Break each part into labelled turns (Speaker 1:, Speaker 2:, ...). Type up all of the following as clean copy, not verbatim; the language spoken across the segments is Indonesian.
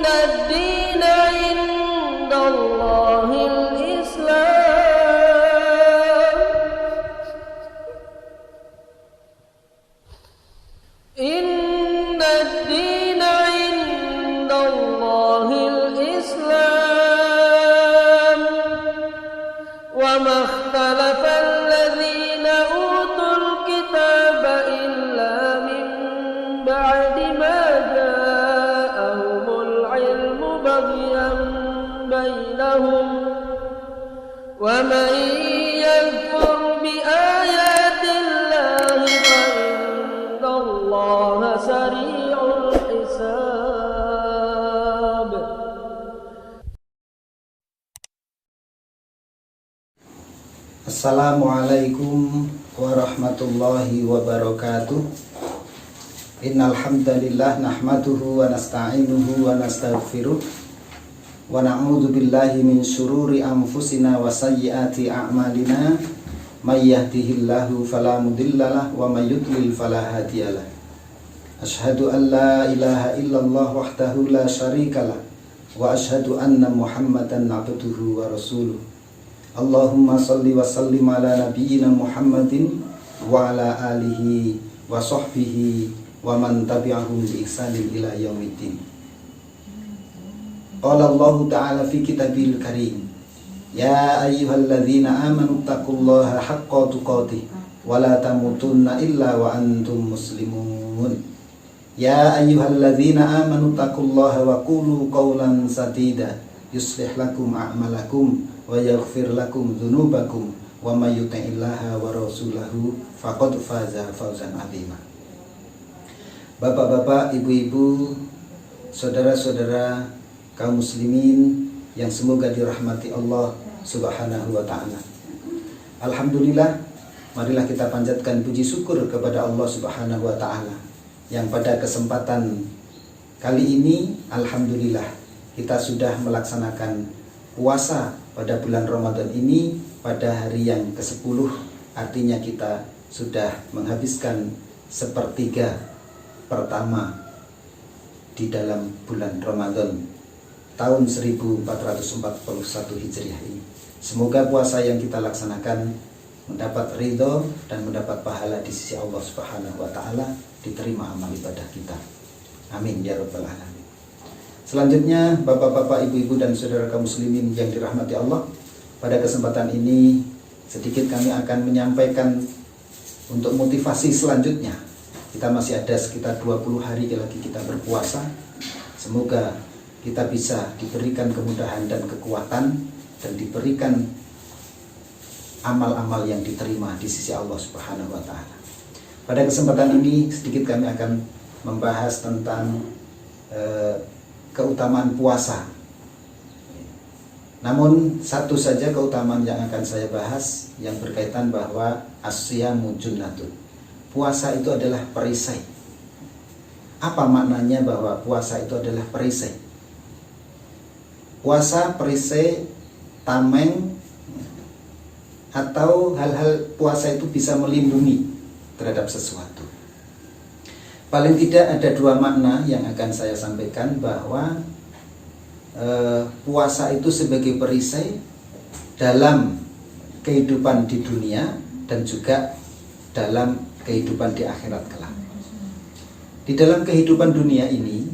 Speaker 1: الدين عند الله الإسلام إن الدين عند الله الإسلام وما اختلف الذين أوتوا الكتاب إلا من بعد ما جاءهم العلم بغيا بينهم ومن يكفر بآيات الله فإن الله سريع الحساب.
Speaker 2: Assalamualaikum warahmatullahi wabarakatuh. Innal hamdalillah nahmaduhu wa nasta'inuhu wa nastaghfiruh wa na'udzu billahi min syururi anfusina wa sayyiati a'malina may yahdihillahu fala mudhillalah wa may yudlil fala hadiyalah. Asyhadu an la ilaha illallah wahdahu la syarikalah wa asyhadu anna Muhammadan abduhu wa rasuluh. Allahumma salli wa sallim ala nabiyyina Muhammadin wa ala alihi wa sahbihi wa man tabi'ahum bi ihsanin ila yaumiddin. Qala Allah ta'ala fi kitabil karim, ya ayyuhalladzina amanu taqullaha haqqa tuqatih wa la tamutunna illa wa antum muslimun. Ya ayyuhalladzina amanu taqullaha wa qulu qawlan sadida yuslih lakum a'malakum wa yaghfir lakum dzunubakum wa may yuti'illaha wa rasulahu faqad faza fawzan 'azima. Bapak-bapak, ibu-ibu, saudara-saudara kaum muslimin yang semoga dirahmati Allah Subhanahu wa taala. Alhamdulillah, marilah kita panjatkan puji syukur kepada Allah Subhanahu wa taala yang pada kesempatan kali ini alhamdulillah kita sudah melaksanakan puasa pada bulan Ramadan ini pada hari yang ke-10, artinya kita sudah menghabiskan sepertiga pertama di dalam bulan Ramadan tahun 1441 Hijriah ini. Semoga puasa yang kita laksanakan mendapat ridho dan mendapat pahala di sisi Allah Subhanahu wa taala, diterima amal ibadah kita. Amin ya rabbal alamin. Selanjutnya, bapak-bapak, ibu-ibu dan saudara kaum muslimin yang dirahmati Allah, pada kesempatan ini sedikit kami akan menyampaikan untuk motivasi selanjutnya. Kita masih ada sekitar 20 hari lagi kita berpuasa. Semoga kita bisa diberikan kemudahan dan kekuatan dan diberikan amal-amal yang diterima di sisi Allah Subhanahu wa taala. Pada kesempatan ini sedikit kami akan membahas tentang keutamaan puasa. Namun satu saja keutamaan yang akan saya bahas yang berkaitan bahwa as-siyamu junnatun. Puasa itu adalah perisai. Apa maknanya bahwa puasa itu adalah perisai? Puasa, perisai, tameng, atau hal-hal puasa itu bisa melindungi terhadap sesuatu. Paling tidak ada dua makna yang akan saya sampaikan, bahwa puasa itu sebagai perisai dalam kehidupan di dunia dan juga dalam kehidupan di akhirat kelak. Di dalam kehidupan dunia ini,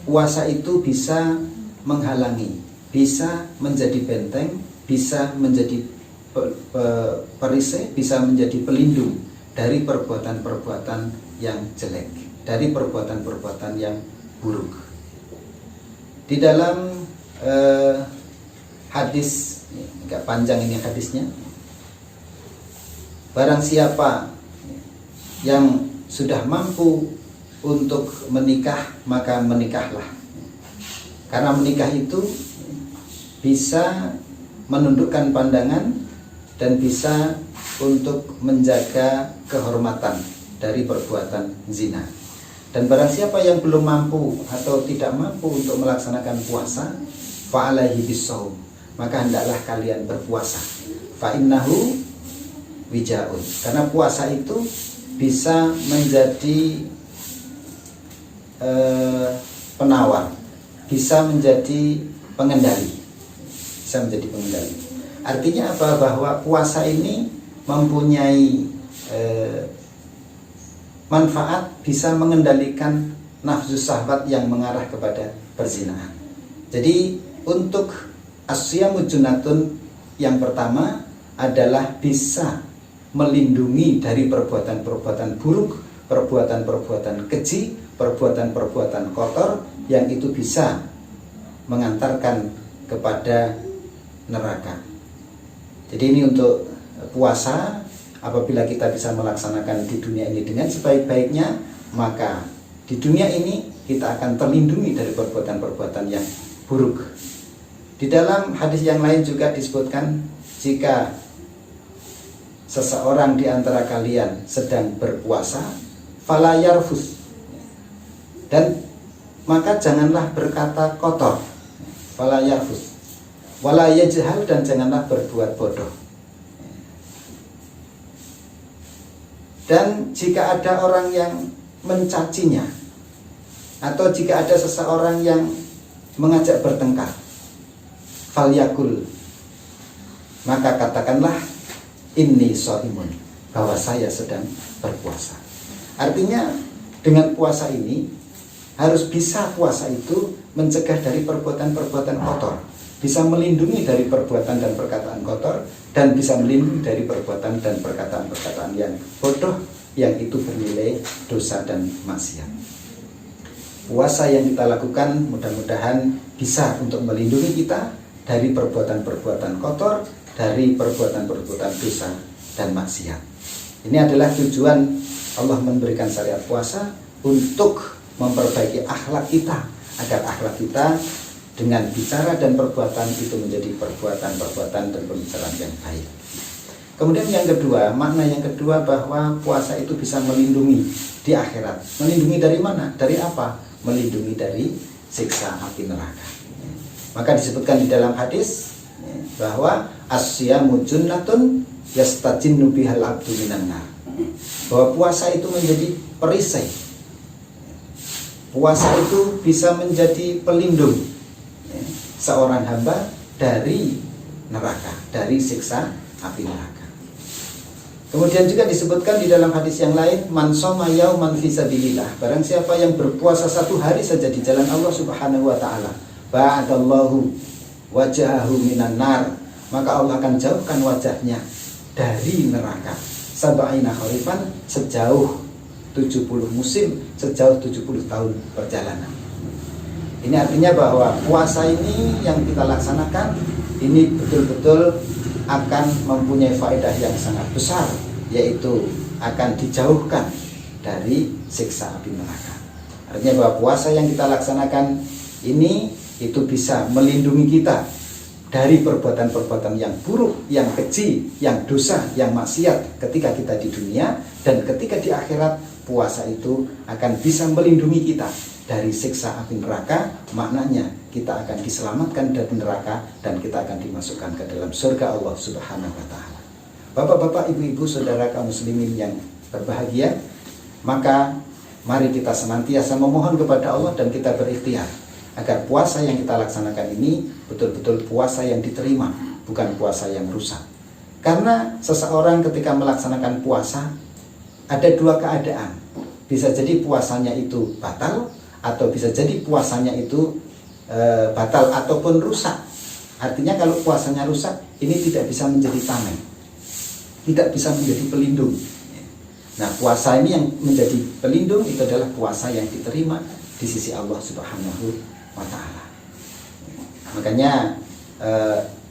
Speaker 2: puasa itu bisa menghalangi, bisa menjadi benteng, bisa menjadi perisai, bisa menjadi pelindung dari perbuatan-perbuatan yang jelek, dari perbuatan-perbuatan yang buruk. Di dalam hadis, agak panjang ini hadisnya, barang siapa yang sudah mampu untuk menikah, maka menikahlah. Karena menikah itu bisa menundukkan pandangan dan bisa untuk menjaga kehormatan dari perbuatan zina. Dan barang siapa yang belum mampu atau tidak mampu untuk melaksanakan puasa, fa'alaihi bisawm, maka hendaklah kalian berpuasa. Fa'innahu wijaun, karena puasa itu bisa menjadi penawar, bisa menjadi pengendali. Bisa menjadi pengendali. Artinya apa? Bahwa puasa ini mempunyai manfaat, bisa mengendalikan nafsu syahwat yang mengarah kepada perzinahan. Jadi untuk as-siyamu junnatun yang pertama adalah bisa melindungi dari perbuatan-perbuatan buruk, perbuatan-perbuatan keji, perbuatan-perbuatan kotor yang itu bisa mengantarkan kepada neraka. Jadi ini untuk puasa, apabila kita bisa melaksanakan di dunia ini dengan sebaik-baiknya, maka di dunia ini kita akan terlindungi dari perbuatan-perbuatan yang buruk. Di dalam hadis yang lain juga disebutkan, jika seseorang di antara kalian sedang berpuasa, fala yarfus, dan maka janganlah berkata kotor, fala yarfus, wala yajhal, dan janganlah berbuat bodoh. Dan jika ada orang yang mencacinya, atau jika ada seseorang yang mengajak bertengkar, falyakul, maka katakanlah inni shaimun, bahwa saya sedang berpuasa. Artinya dengan puasa ini harus bisa puasa itu mencegah dari perbuatan-perbuatan kotor, bisa melindungi dari perbuatan dan perkataan kotor, dan bisa melindungi dari perbuatan dan perkataan-perkataan yang bodoh, yang itu bernilai dosa dan maksiat. Puasa yang kita lakukan mudah-mudahan bisa untuk melindungi kita dari perbuatan-perbuatan kotor, dari perbuatan-perbuatan dosa dan maksiat. Ini adalah tujuan Allah memberikan syariat puasa, untuk memperbaiki akhlak kita, agar akhlak kita dengan bicara dan perbuatan itu menjadi perbuatan-perbuatan dan pembicaraan yang baik. Kemudian yang kedua, makna yang kedua, bahwa puasa itu bisa melindungi di akhirat. Melindungi dari mana? Dari apa? Melindungi dari siksa api neraka. Maka disebutkan di dalam hadis bahwa as-siyamu junnatun yastajinnu bihal abdu minan nar, bahwa puasa itu menjadi perisai. Puasa itu bisa menjadi pelindung seorang hamba dari neraka, dari siksa api neraka. Kemudian juga disebutkan di dalam hadis yang lain, man shoma yauman fi sabilillah, barang siapa yang berpuasa satu hari saja di jalan Allah Subhanahu wa taala, ba'adallahu wajahahu minan nar, maka Allah akan jauhkan wajahnya dari neraka sab'ina kharifan, sejauh 70 musim, sejauh 70 tahun perjalanan. Ini artinya bahwa puasa ini yang kita laksanakan ini betul-betul akan mempunyai faedah yang sangat besar, yaitu akan dijauhkan dari siksa api neraka. Artinya bahwa puasa yang kita laksanakan ini itu bisa melindungi kita dari perbuatan-perbuatan yang buruk, yang keji, yang dosa, yang maksiat ketika kita di dunia, dan ketika di akhirat puasa itu akan bisa melindungi kita dari siksa api neraka. Maknanya kita akan diselamatkan dari neraka dan kita akan dimasukkan ke dalam surga Allah Subhanahu wa taala. Bapak-bapak, ibu-ibu, saudara kaum muslimin yang berbahagia, maka mari kita senantiasa memohon kepada Allah dan kita berikhtiar agar puasa yang kita laksanakan ini betul-betul puasa yang diterima, bukan puasa yang rusak. Karena seseorang ketika melaksanakan puasa ada dua keadaan. Bisa jadi puasanya itu batal, atau bisa jadi puasanya itu batal ataupun rusak. Artinya kalau puasanya rusak, ini tidak bisa menjadi tameng, tidak bisa menjadi pelindung. Nah, puasa ini yang menjadi pelindung itu adalah puasa yang diterima di sisi Allah Subhanahu wa ta'ala. Makanya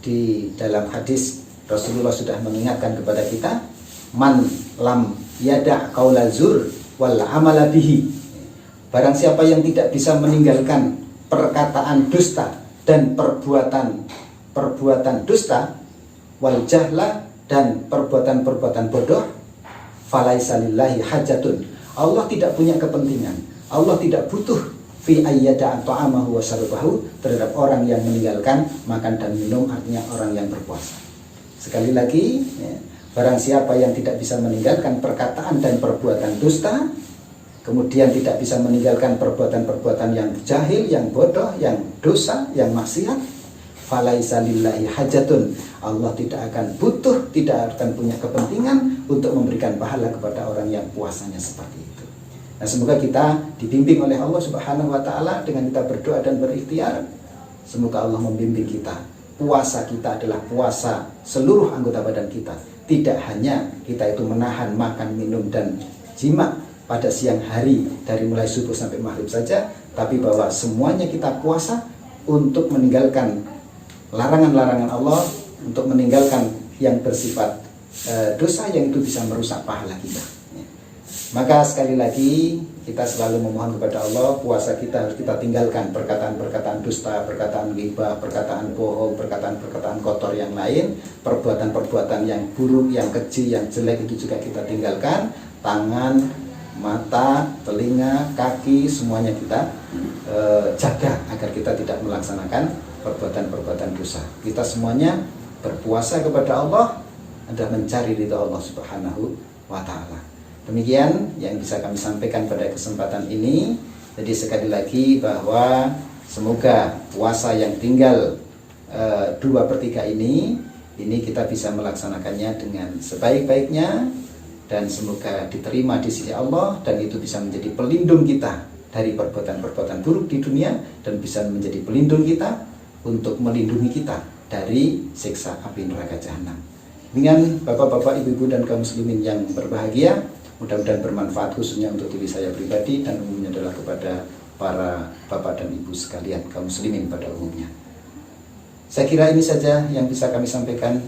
Speaker 2: di dalam hadis Rasulullah sudah mengingatkan kepada kita, man lam yada' qaula zur wal amala bihi, barang siapa yang tidak bisa meninggalkan perkataan dusta dan perbuatan dusta, wal jahla, dan perbuatan-perbuatan bodoh, falaisa lillahi hajatun, Allah tidak punya kepentingan, Allah tidak butuh fi ayyada ta'amahu wa syarabahu, terhadap orang yang meninggalkan makan dan minum, artinya orang yang berpuasa. Sekali lagi, barang siapa yang tidak bisa meninggalkan perkataan dan perbuatan dusta, kemudian tidak bisa meninggalkan perbuatan-perbuatan yang jahil, yang bodoh, yang dosa, yang maksiat, falaisa lillahi hajatun, Allah tidak akan butuh, tidak akan punya kepentingan untuk memberikan pahala kepada orang yang puasanya seperti itu. Nah, semoga kita dibimbing oleh Allah Subhanahu wa taala dengan kita berdoa dan berikhtiar. Semoga Allah membimbing kita. Puasa kita adalah puasa seluruh anggota badan kita. Tidak hanya kita itu menahan makan, minum, dan jima pada siang hari dari mulai subuh sampai maghrib saja, tapi bahwa semuanya kita puasa untuk meninggalkan larangan-larangan Allah, untuk meninggalkan yang bersifat dosa yang itu bisa merusak pahala kita. Maka sekali lagi kita selalu memohon kepada Allah, puasa kita harus kita tinggalkan perkataan-perkataan dusta, perkataan ghibah, perkataan bohong, perkataan-perkataan kotor yang lain, perbuatan-perbuatan yang buruk, yang keji, yang jelek itu juga kita tinggalkan. Tangan, mata, telinga, kaki, semuanya kita jaga agar kita tidak melaksanakan perbuatan-perbuatan dosa. Kita semuanya berpuasa kepada Allah adalah mencari ridha Allah Subhanahu wa taala. Demikian yang bisa kami sampaikan pada kesempatan ini. Jadi sekali lagi bahwa semoga puasa yang tinggal 2/3 ini kita bisa melaksanakannya dengan sebaik-baiknya, dan semoga diterima di sisi Allah, dan itu bisa menjadi pelindung kita dari perbuatan-perbuatan buruk di dunia, dan bisa menjadi pelindung kita untuk melindungi kita dari siksa api neraka jahanam. Dengan bapak-bapak, ibu-ibu, dan kaum muslimin yang berbahagia, mudah-mudahan bermanfaat khususnya untuk diri saya pribadi dan umumnya adalah kepada para bapak dan ibu sekalian, kaum muslimin pada umumnya. Saya kira ini saja yang bisa kami sampaikan.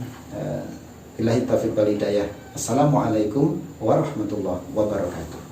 Speaker 2: Billahi taufiq wal hidayah. Assalamualaikum warahmatullahi wabarakatuh.